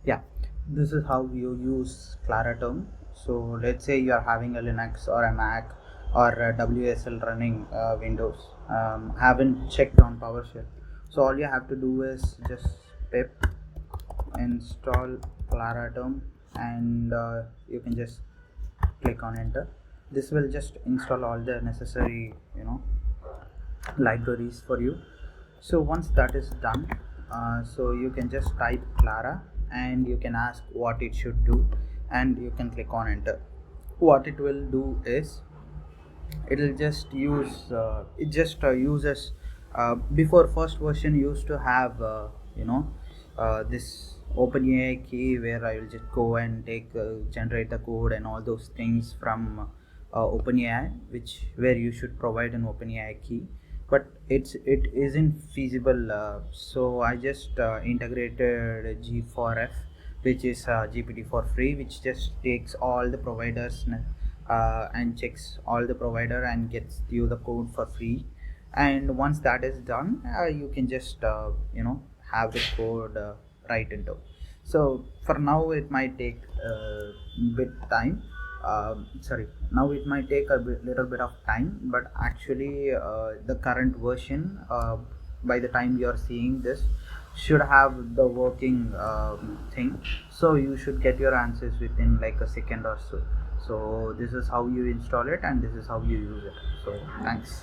Yeah, this is how you use ClaraTerm. So let's say you are having a Linux or a Mac or a WSL running Windows, haven't checked on PowerShell. So all you have to do is just pip install ClaraTerm, and you can just click on enter. This will just install all the necessary libraries for you. So once that is done, so you can just type Clara and you can ask what it should do, and you can click on enter. What it will do is it'll just use it just uses before first version used to have this OpenAI key where I will just go and take generate the code and all those things from OpenAI, which where you should provide an OpenAI key, but it isn't feasible. So I just integrated G4F, which is GPT for free, which just takes all the providers and checks all the provider and gets you the code for free. And once that is done, you can just have the code right into. So for now it might take a bit time, sorry, now it might take a little bit of time, but actually the current version, by the time you are seeing this, should have the working thing. So you should get your answers within like a second or so. So this is how you install it and this is how you use it. So thanks.